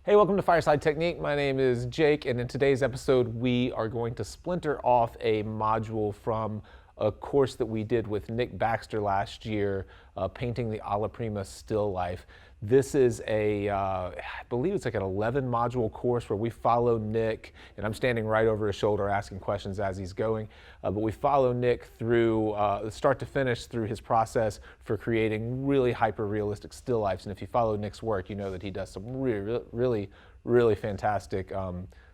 Hey, welcome to Fireside Technique. My name is Jake, and in today's episode, we are going to splinter off a module from a course that we did with Nick Baxter last year, painting the Alla Prima still life. This is I believe it's like an 11 module course where we follow Nick, and I'm standing right over his shoulder asking questions as he's going. But we follow Nick through start to finish through his process for creating really hyper-realistic still lifes. And if you follow Nick's work, you know that he does some really fantastic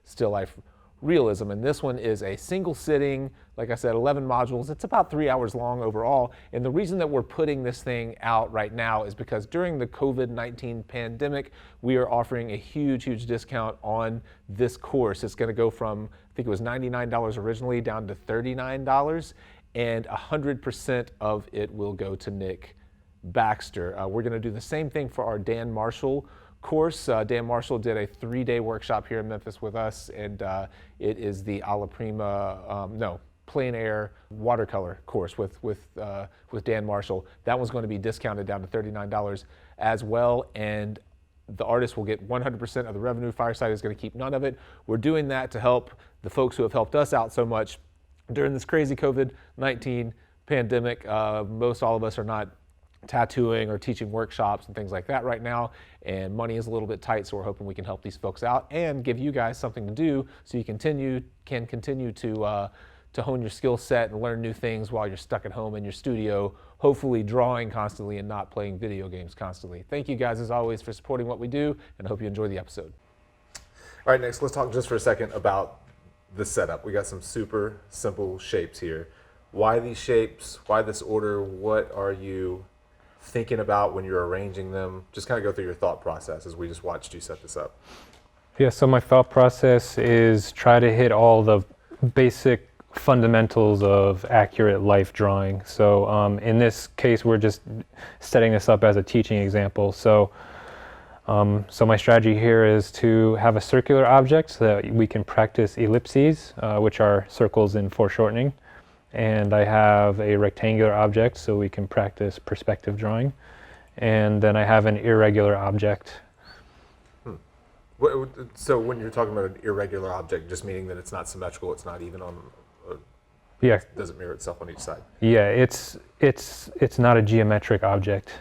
still life realism. And this one is a single sitting, like I said, 11 modules. It's about 3 hours long overall. And the reason that we're putting this thing out right now is because during the COVID-19 pandemic, we are offering a huge discount on this course. It's going to go from, I think it was $99 originally, down to $39, and 100% of it will go to Nick Baxter. We're going to do the same thing for our Dan Marshall course. Dan Marshall did a 3-day workshop here in Memphis with us, and it is the Alla Prima, plein air watercolor course with Dan Marshall. That one's going to be discounted down to $39 as well, and the artist will get 100% of the revenue. Fireside is going to keep none of it. We're doing that to help the folks who have helped us out so much during this crazy COVID-19 pandemic. Most all of us are not tattooing or teaching workshops and things like that right now, and money is a little bit tight, so we're hoping we can help these folks out and give you guys something to do so you can continue to hone your skill set and learn new things while you're stuck at home in your studio, hopefully drawing constantly and not playing video games constantly. Thank you guys as always for supporting what we do, and I hope you enjoy the episode. All right, next let's talk just for a second about the setup. We got some super simple shapes here. Why these shapes? Why this order? What are you thinking about when you're arranging them? Just kind of go through your thought process as we just watched you set this up. Yeah, so my thought process is try to hit all the basic fundamentals of accurate life drawing. So in this case, we're just setting this up as a teaching example. So my strategy here is to have a circular object so that we can practice ellipses, which are circles in foreshortening. And I have a rectangular object so we can practice perspective drawing. And then I have an irregular object. So when you're talking about an irregular object, just meaning that it's not symmetrical, it's not even on, yeah, it doesn't mirror itself on each side. Yeah, it's not a geometric object.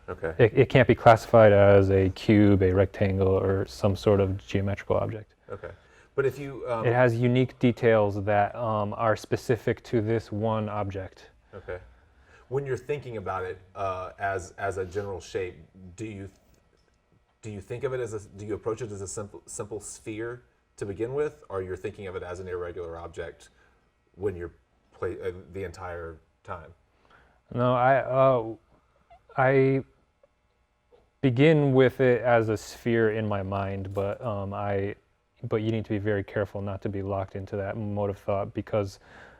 Okay. It can't be classified as a cube, a rectangle, or some sort of geometrical object. Okay. But if you... it has unique details that are specific to this one object. Okay. When you're thinking about it as a general shape, do you think of it do you approach it as a simple sphere to begin with, or you're thinking of it as an irregular object when you're the entire time? No, I begin with it as a sphere in my mind, but but you need to be very careful not to be locked into that mode of thought, because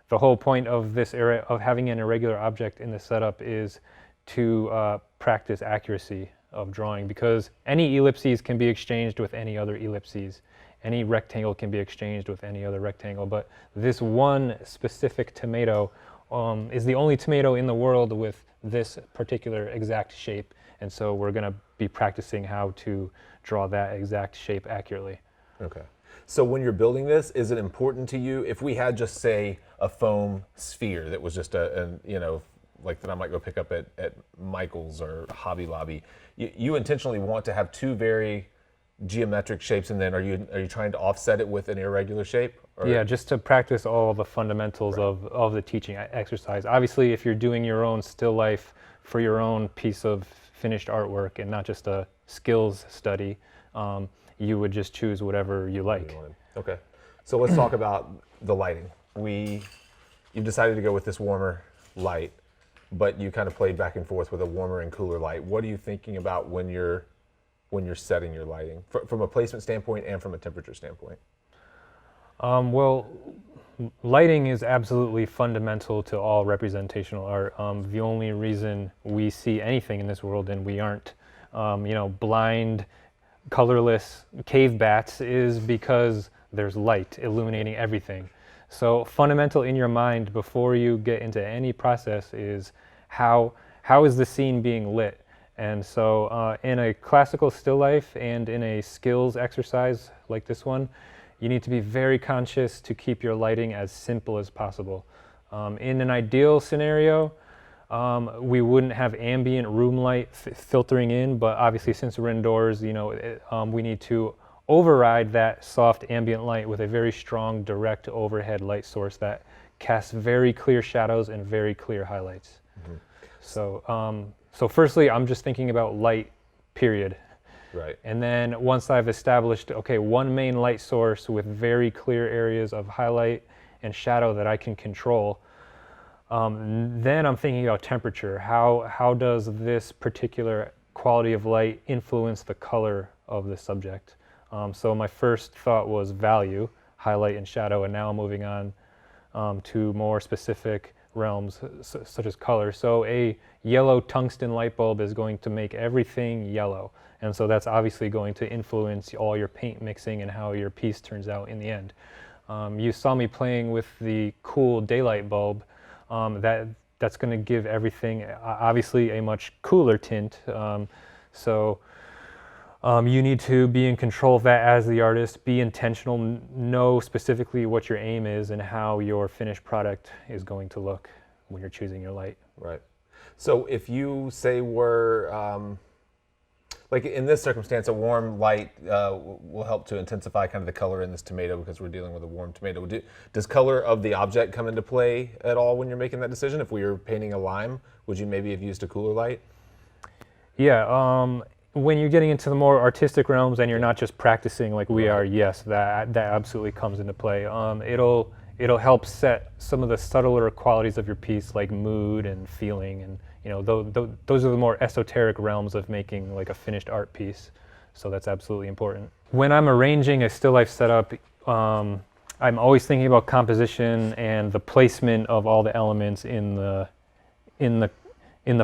the whole point of this area of having an irregular object in the setup is to practice accuracy of drawing, because any ellipses can be exchanged with any other ellipses. Any rectangle can be exchanged with any other rectangle, but this one specific tomato is the only tomato in the world with this particular exact shape, and so we're going to be practicing how to draw that exact shape accurately. Okay. So when you're building this, is it important to you, if we had just say a foam sphere that was just like that I might go pick up at Michael's or Hobby Lobby, you intentionally want to have two very geometric shapes, and then are you trying to offset it with an irregular shape? Or? Yeah, just to practice all the fundamentals of the teaching exercise. Obviously, if you're doing your own still life for your own piece of finished artwork and not just a skills study, you would just choose whatever you like. Okay, so let's talk about the lighting. You've decided to go with this warmer light, but you kind of played back and forth with a warmer and cooler light. What are you thinking about when you're setting your lighting, from a placement standpoint and from a temperature standpoint? Well, lighting is absolutely fundamental to all representational art. The only reason we see anything in this world and we aren't, blind, colorless cave bats is because there's light illuminating everything. So fundamental in your mind before you get into any process is how is the scene being lit? And so in a classical still life and in a skills exercise like this one, you need to be very conscious to keep your lighting as simple as possible. In an ideal scenario, we wouldn't have ambient room light filtering in, but obviously since we're indoors, we need to override that soft ambient light with a very strong direct overhead light source that casts very clear shadows and very clear highlights. Mm-hmm. So firstly, I'm just thinking about light, period. Right. And then once I've established, okay, one main light source with very clear areas of highlight and shadow that I can control, then I'm thinking about temperature. How does this particular quality of light influence the color of the subject? So my first thought was value, highlight and shadow, and now I'm moving on to more specific realms such as color. So a yellow tungsten light bulb is going to make everything yellow. And so that's obviously going to influence all your paint mixing and how your piece turns out in the end. You saw me playing with the cool daylight bulb. That's going to give everything obviously a much cooler tint. You need to be in control of that as the artist, be intentional, know specifically what your aim is and how your finished product is going to look when you're choosing your light. Right. So if you say like in this circumstance, a warm light will help to intensify kind of the color in this tomato because we're dealing with a warm tomato. Does color of the object come into play at all when you're making that decision? If we were painting a lime, would you maybe have used a cooler light? Yeah. When you're getting into the more artistic realms and you're not just practicing like we are, yes, that absolutely comes into play. It'll help set some of the subtler qualities of your piece, like mood and feeling, and those are the more esoteric realms of making like a finished art piece. So that's absolutely important. When I'm arranging a still life setup, I'm always thinking about composition and the placement of all the elements in the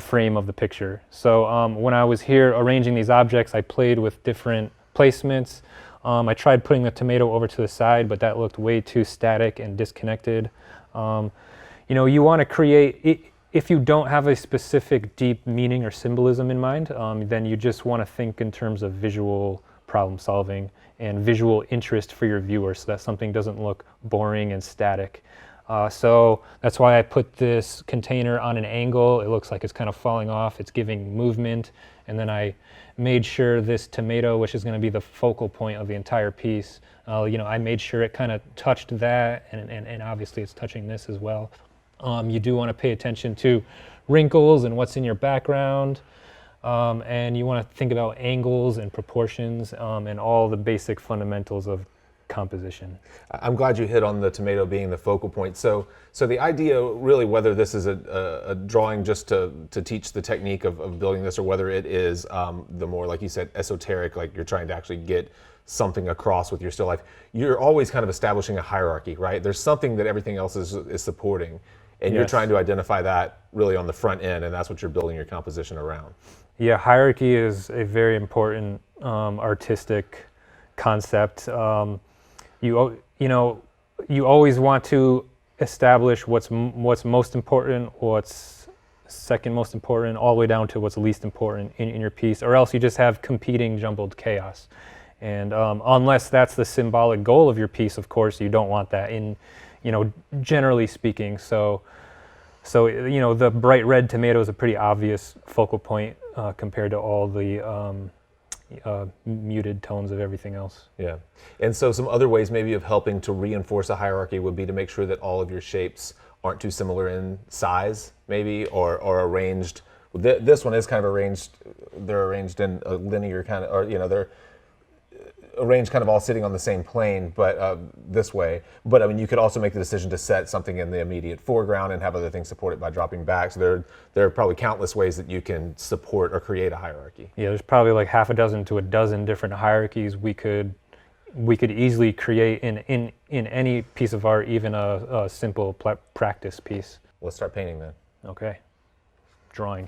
frame of the picture. So when I was here arranging these objects, I played with different placements. I tried putting the tomato over to the side, but that looked way too static and disconnected. You want to create, if you don't have a specific deep meaning or symbolism in mind, then you just want to think in terms of visual problem solving and visual interest for your viewers so that something doesn't look boring and static. So that's why I put this container on an angle. It looks like it's kind of falling off. It's giving movement. And then I made sure this tomato, which is going to be the focal point of the entire piece, I made sure it kind of touched that, and obviously it's touching this as well. You do want to pay attention to wrinkles and what's in your background. And you want to think about angles and proportions and all the basic fundamentals of composition. I'm glad you hit on the tomato being the focal point. So the idea really, whether this is a drawing just to teach the technique of building this, or whether it is the more, like you said, esoteric, like you're trying to actually get something across with your still life, you're always kind of establishing a hierarchy, right? There's something that everything else is supporting, and you're trying to identify that really on the front end, and that's what you're building your composition around. Yeah, hierarchy is a very important artistic concept. You always want to establish what's most important, what's second most important, all the way down to what's least important in your piece, or else you just have competing jumbled chaos. And unless that's the symbolic goal of your piece, of course, you don't want that generally speaking. So the bright red tomato is a pretty obvious focal point compared to all the muted tones of everything else. Yeah. And so some other ways maybe of helping to reinforce a hierarchy would be to make sure that all of your shapes aren't too similar in size, maybe, or arranged. This one is kind of arranged, they're arranged in a linear kind of, or they're arranged kind of all sitting on the same plane, but this way. But I mean, you could also make the decision to set something in the immediate foreground and have other things support it by dropping back. So there are probably countless ways that you can support or create a hierarchy. Yeah, there's probably like half a dozen to a dozen different hierarchies we could easily create in any piece of art, even a simple practice piece. Let's start painting then. Okay, drawing.